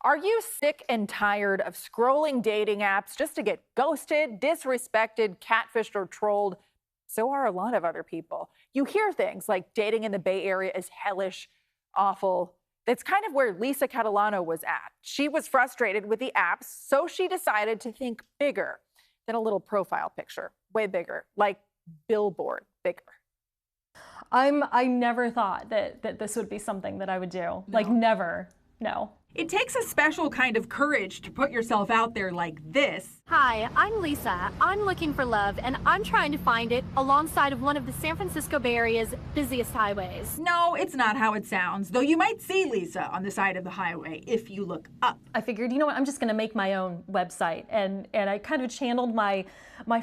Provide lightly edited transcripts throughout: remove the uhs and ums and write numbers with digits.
Are you sick and tired of scrolling dating apps just to get ghosted, disrespected, catfished, or trolled? So are a lot of other people. You hear things like dating in the Bay Area is hellish, awful. That's kind of where Lisa Catalano was at. She was frustrated with the apps, so she decided to think bigger than a little profile picture, way bigger, like billboard bigger. I never thought that this would be something that I would do. No. Like never, no. It takes a special kind of courage to put yourself out there like this. Hi, I'm Lisa. I'm looking for love, and I'm trying to find it alongside of one of the San Francisco Bay Area's busiest highways. No, it's not how it sounds, though you might see Lisa on the side of the highway if you look up. I figured, you know what, I'm just going to make my own website, and I kind of channeled my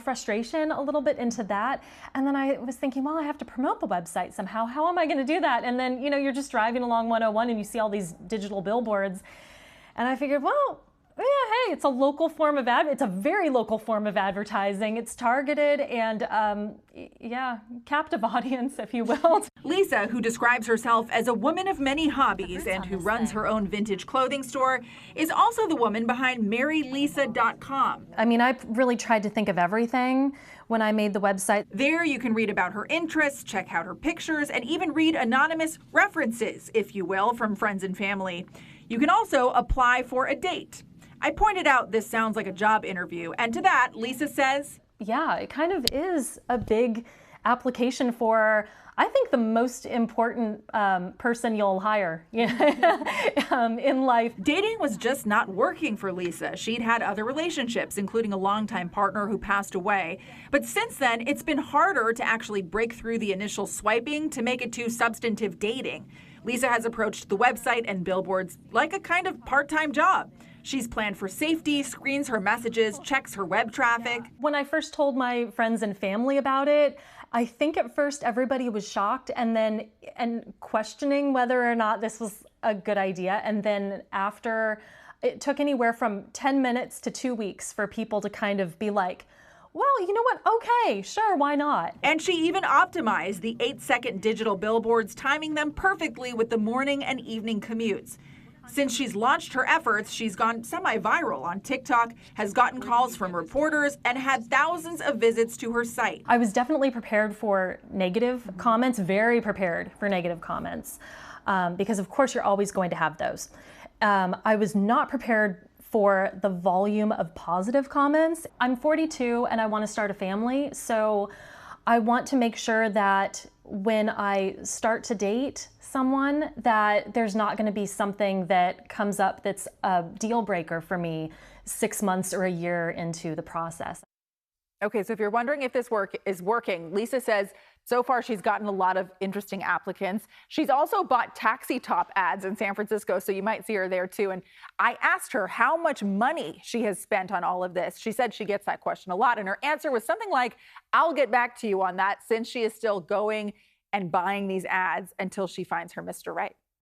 frustration a little bit into that. And then I was thinking, well, I have to promote the website somehow. How am I going to do that? And then, you're just driving along 101 and you see all these digital billboards. And I figured, well, yeah, hey, it's a local form of it's a very local form of advertising. It's targeted and, captive audience, if you will. Lisa, who describes herself as a woman of many hobbies and who runs her own vintage clothing store, is also the woman behind MaryLisa.com. I mean, I really tried to think of everything when I made the website. There you can read about her interests, check out her pictures, and even read anonymous references, if you will, from friends and family. You can also apply for a date. I pointed out this sounds like a job interview, and to that, Lisa says, yeah, it kind of is a big application for, I think, the most important person you'll hire in life. Dating was just not working for Lisa. She'd had other relationships, including a longtime partner who passed away. But since then, it's been harder to actually break through the initial swiping to make it to substantive dating. Lisa has approached the website and billboards like a kind of part-time job. She's planned for safety, screens her messages, checks her web traffic. When I first told my friends and family about it, I think at first everybody was shocked and questioning whether or not this was a good idea. And then after, it took anywhere from 10 minutes to 2 weeks for people to kind of be like, well, you know what? Okay, sure, why not? And she even optimized the 8-second digital billboards, timing them perfectly with the morning and evening commutes. Since she's launched her efforts, she's gone semi-viral on TikTok, has gotten calls from reporters, and had thousands of visits to her site. I was definitely prepared for negative comments, very prepared for negative comments, because of course you're always going to have those. I was not prepared for the volume of positive comments. I'm 42 and I want to start a family, so I want to make sure that when I start to date someone, that there's not going to be something that comes up that's a deal breaker for me 6 months or a year into the process. Okay, so if you're wondering if this work is working, Lisa says so far she's gotten a lot of interesting applicants. She's also bought taxi top ads in San Francisco, so you might see her there too. And I asked her how much money she has spent on all of this. She said she gets that question a lot, and her answer was something like, I'll get back to you on that, since she is still going and buying these ads until she finds her Mr. Right.